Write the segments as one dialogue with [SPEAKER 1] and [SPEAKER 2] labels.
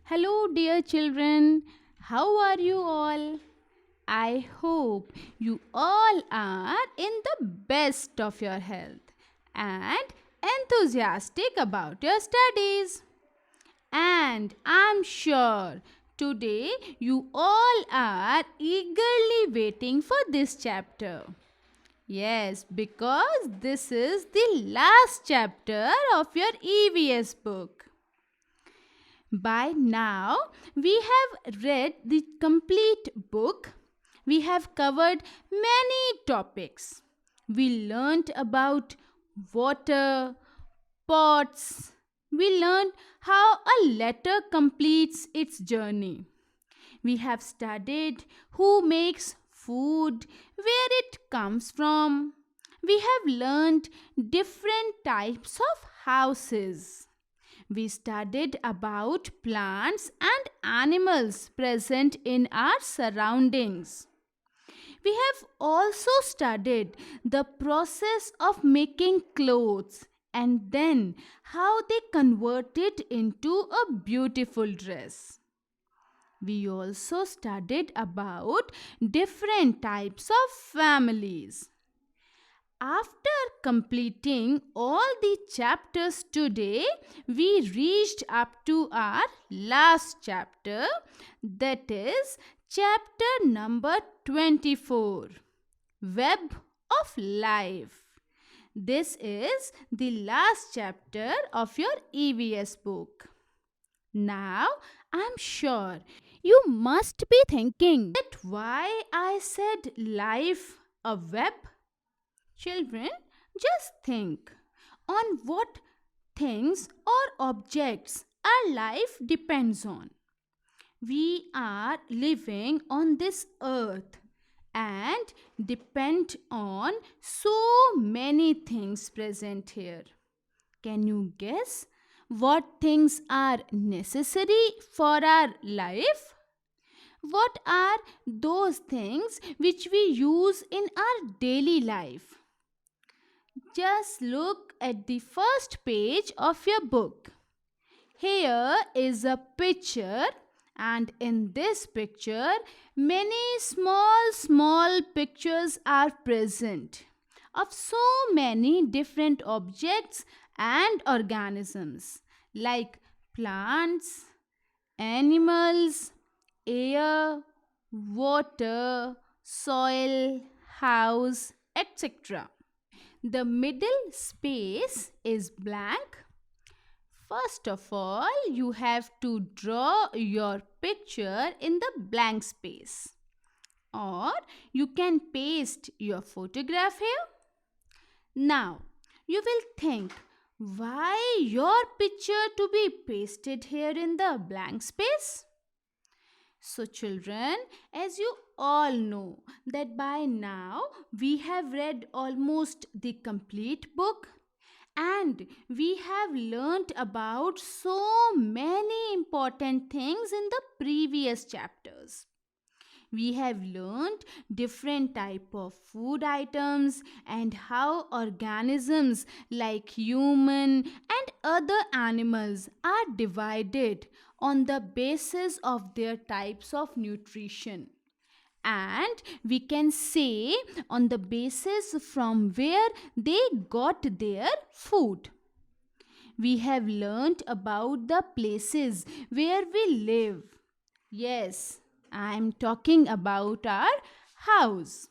[SPEAKER 1] Hello, dear children. How are you all? I hope you all are in the best of your health and enthusiastic about your studies. And I'm sure today you all are eagerly waiting for this chapter. Yes, because this is the last chapter of your EVS book. By now, we have read the complete book. We have covered many topics. We learnt about water, pots. We learned how a letter completes its journey. We have studied who makes food, where it comes from. We have learned different types of houses. We studied about plants and animals present in our surroundings. We have also studied the process of making clothes and then how they convert it into a beautiful dress. We also studied about different types of families. After completing all the chapters today, we reached up to our last chapter, that is chapter number 24, Web of Life. This is the last chapter of your EVS book. Now, I'm sure you must be thinking that why I said life a web. Children, just think on what things or objects our life depends on. We are living on this earth and depend on so many things present here. Can you guess what things are necessary for our life? What are those things which we use in our daily life? Just look at the first page of your book. Here is a picture, and in this picture, many small pictures are present of so many different objects and organisms like plants, animals, air, water, soil, house, etc. The middle space is blank. First of all, you have to draw your picture in the blank space. Or you can paste your photograph here. Now, you will think, why your picture to be pasted here in the blank space? So children, as you all know that by now we have read almost the complete book and we have learnt about so many important things in the previous chapters. We have learnt different type of food items and how organisms like human and other animals are divided on the basis of their types of nutrition. And we can say on the basis from where they got their food. We have learnt about the places where we live. Yes, I'm talking about our house.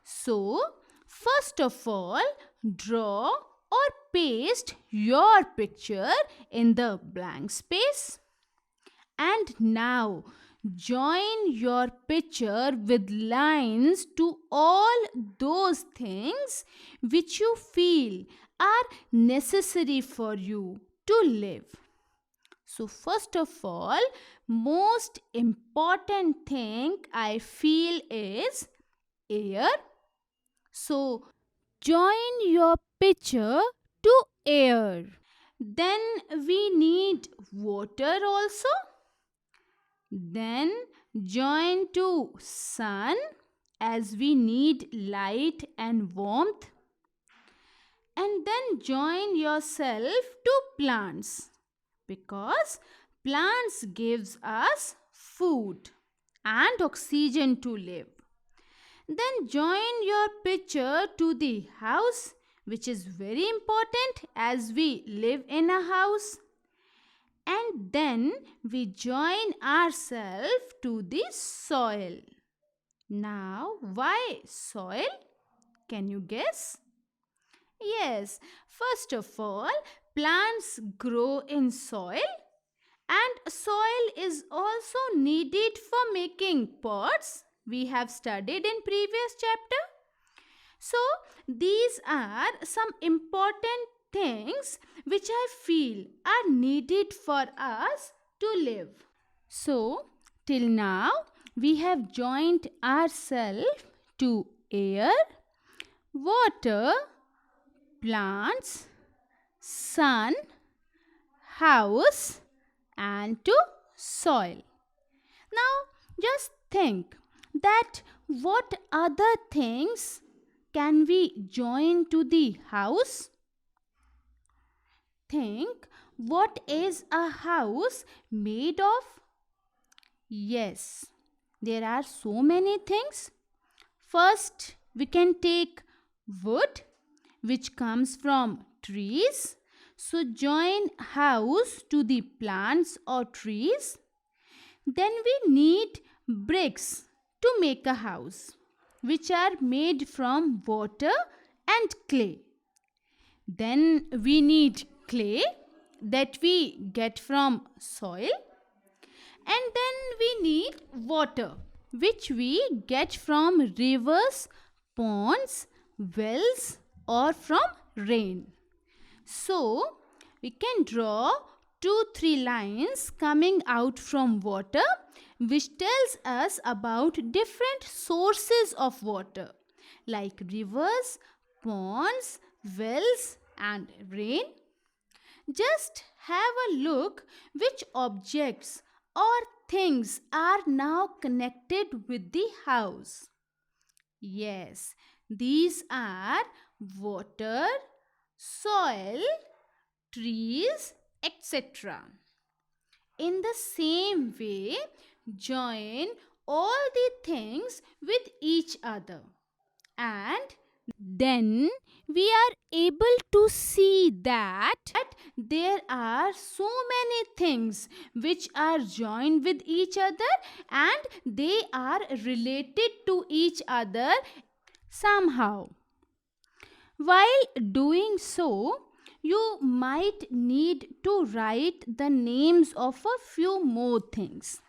[SPEAKER 1] So, first of all, draw or paste your picture in the blank space. And now, join your picture with lines to all those things which you feel are necessary for you to live. So, first of all, most important thing I feel is air. So, join your picture to air. Then we need water also. Then join to sun as we need light and warmth. And then join yourself to plants because plants gives us food and oxygen to live. Then join your picture to the house, which is very important as we live in a house. And then we join ourselves to the soil. Now, why soil? Can you guess? Yes, first of all, plants grow in soil, and soil is also needed for making pots. We have studied in previous chapter. So, these are some important things which I feel are needed for us to live. So, till now, we have joined ourselves to air, water, plants, sun, house, and to soil. Now, just think that what other things can we join to the house? Think, what is a house made of? Yes, there are so many things. First, we can take wood, which comes from trees. So, join house to the plants or trees. Then we need bricks to make a house, which are made from water and clay. Then we need clay that we get from soil. And then we need water, which we get from rivers, ponds, wells, or from rain. So, we can draw 2-3 lines coming out from water, which tells us about different sources of water like rivers, ponds, wells, and rain. Just have a look which objects or things are now connected with the house. Yes, these are water, soil, trees, etc. In the same way, join all the things with each other, and then we are able to see that there are so many things which are joined with each other and they are related to each other somehow. While doing so, you might need to write the names of a few more things.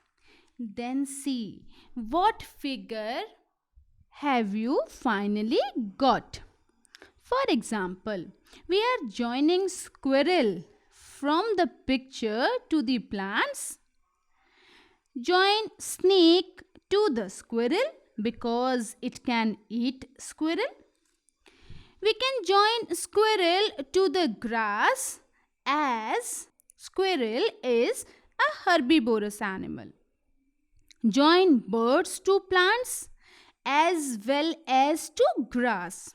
[SPEAKER 1] Then see what figure have you finally got. For example, we are joining squirrel from the picture to the plants. Join snake to the squirrel because it can eat squirrel. We can join squirrel to the grass as squirrel is a herbivorous animal. Join birds to plants as well as to grass.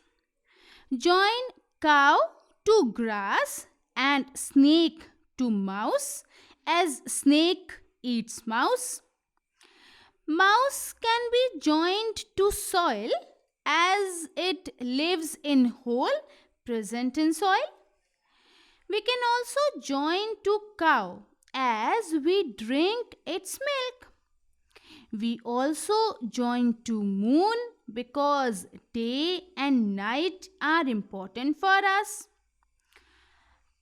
[SPEAKER 1] Join cow to grass and snake to mouse as snake eats mouse. Mouse can be joined to soil as it lives in hole present in soil. We can also join to cow as we drink its milk. We also join to moon because day and night are important for us.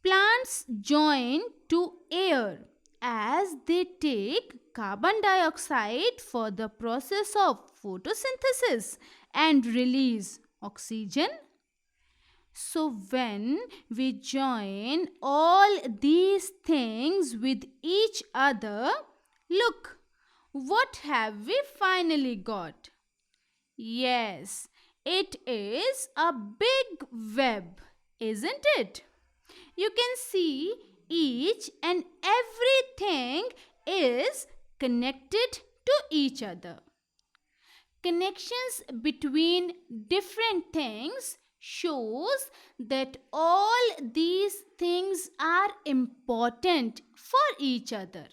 [SPEAKER 1] Plants join to air as they take carbon dioxide for the process of photosynthesis and release oxygen. So, when we join all these things with each other, look, what have we finally got? Yes, it is a big web, isn't it? You can see each and everything is connected to each other. Connections between different things shows that all these things are important for each other.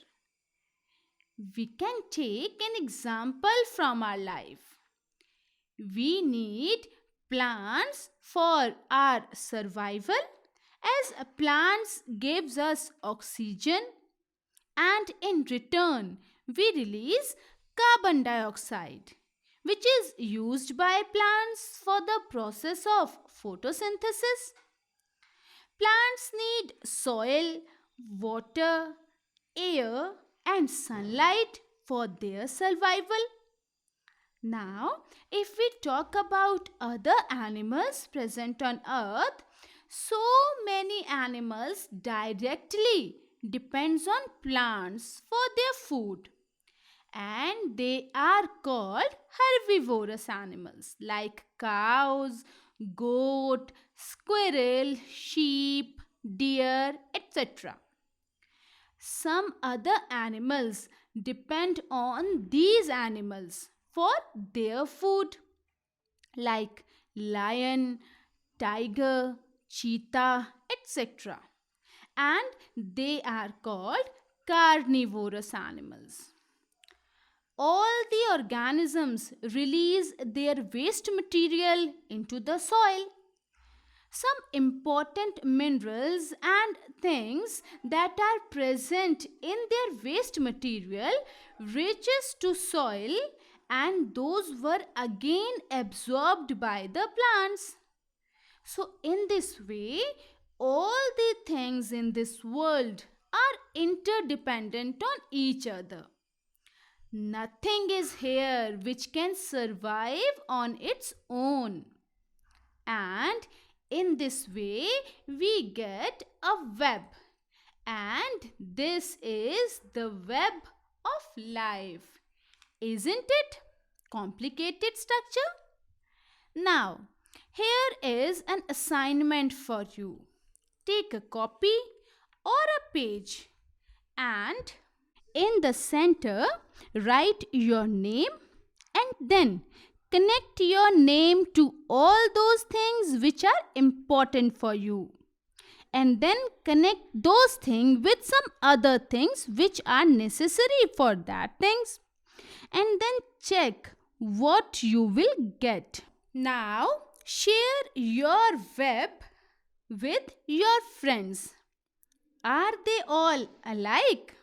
[SPEAKER 1] We can take an example from our life. We need plants for our survival, as plants gives us oxygen, and in return we release carbon dioxide, which is used by plants for the process of photosynthesis. Plants need soil, water, air, and sunlight for their survival. Now, if we talk about other animals present on earth, so many animals directly depends on plants for their food, and they are called herbivorous animals like cows, goat, squirrel, sheep, deer, etc. Some other animals depend on these animals for their food like lion, tiger, cheetah, etc. And they are called carnivorous animals. All the organisms release their waste material into the soil. Some important minerals and things that are present in their waste material reaches to soil, and those were again absorbed by the plants. So in this way, all the things in this world are interdependent on each other. Nothing is here which can survive on its own. And in this way, we get a web. And this is the web of life. Isn't it? Complicated structure? Now, here is an assignment for you. Take a copy or a page and in the center, write your name and then connect your name to all those things which are important for you. And then connect those things with some other things which are necessary for that things. And then check what you will get. Now, share your web with your friends. Are they all alike?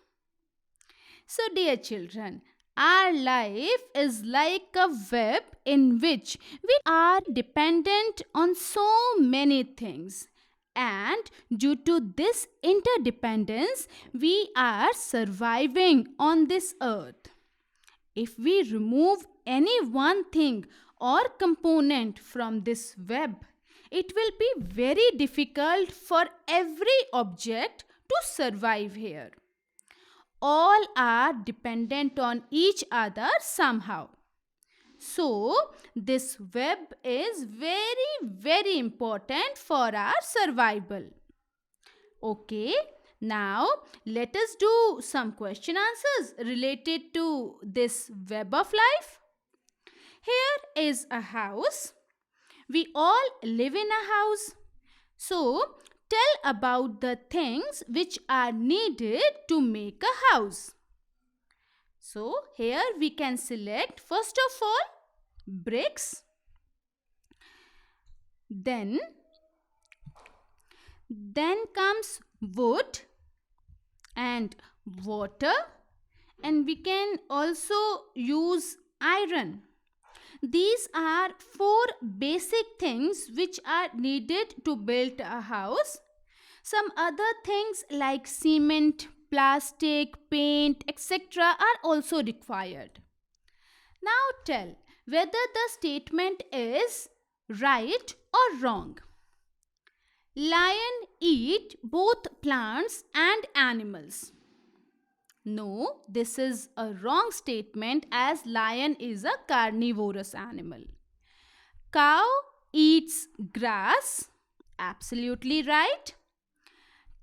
[SPEAKER 1] So, dear children, our life is like a web in which we are dependent on so many things. And due to this interdependence, we are surviving on this earth. If we remove any one thing or component from this web, it will be very difficult for every object to survive here. All are dependent on each other somehow. So, this web is very important for our survival. Okay, now let us do some question answers related to this web of life. Here is a house. We all live in a house. So, tell about the things which are needed to make a house. So, here we can select first of all bricks, then comes wood and water, and we can also use iron. These are four basic things which are needed to build a house. Some other things like cement, plastic, paint, etc. are also required. Now tell whether the statement is right or wrong. Lion eat both plants and animals. No, this is a wrong statement as lion is a carnivorous animal. Cow eats grass. Absolutely right.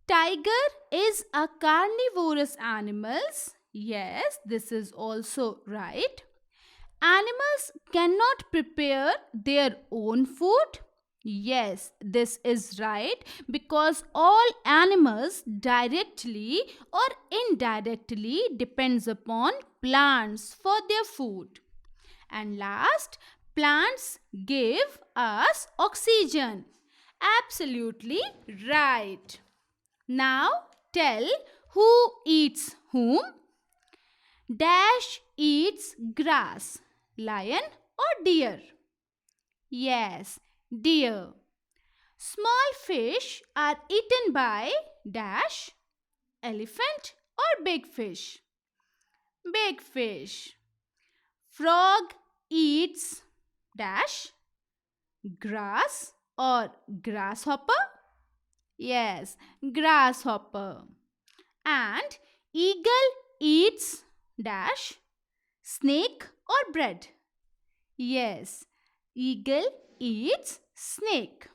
[SPEAKER 1] Tiger is a carnivorous animal. Yes, this is also right. Animals cannot prepare their own food. Yes, this is right because all animals directly or indirectly depends upon plants for their food. And last, plants give us oxygen. Absolutely right. Now tell who eats whom? Dash eats grass. Lion or deer? Yes, deer. Small fish are eaten by dash, elephant or big fish? Big fish. Frog eats dash, grass or grasshopper? Yes, grasshopper. And eagle eats dash, snake or bread? Yes, eagle eats snake.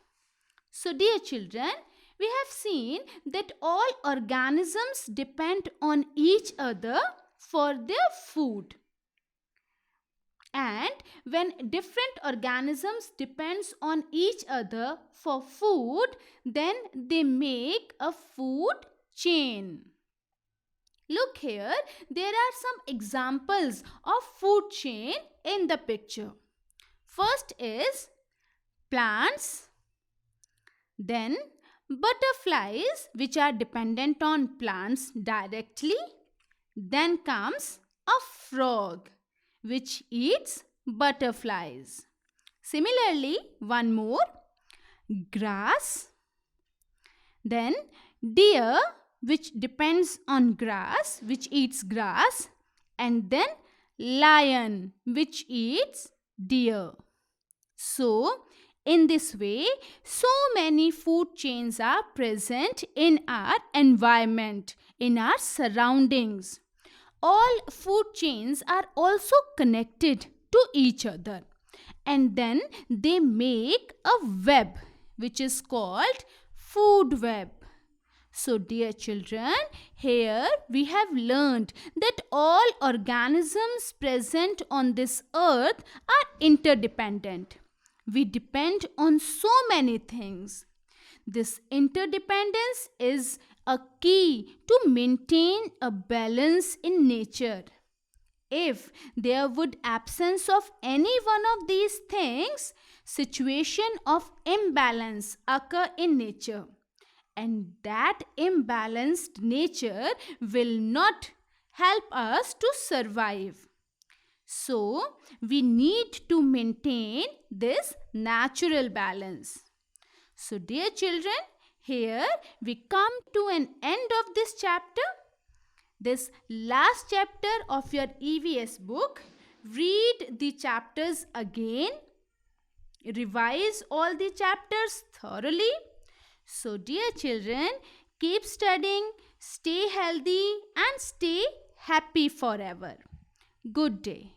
[SPEAKER 1] So, dear children, we have seen that all organisms depend on each other for their food. And when different organisms depends on each other for food, then they make a food chain. Look here, there are some examples of food chain in the picture. First is plants, then butterflies which are dependent on plants directly. Then comes a frog which eats butterflies. Similarly, one more grass, then deer which depends on grass, which eats grass, and then lion which eats deer. So, in this way, so many food chains are present in our environment, in our surroundings. All food chains are also connected to each other, and then they make a web which is called food web. So, dear children, here we have learned that all organisms present on this earth are interdependent. We depend on so many things. This interdependence is a key to maintain a balance in nature. If there would absence of any one of these things, situation of imbalance occur in nature, and that imbalanced nature will not help us to survive. So, we need to maintain this natural balance. So, dear children, here we come to an end of this chapter. This last chapter of your EVS book. Read the chapters again. Revise all the chapters thoroughly. So, dear children, keep studying, stay healthy, and stay happy forever. Good day.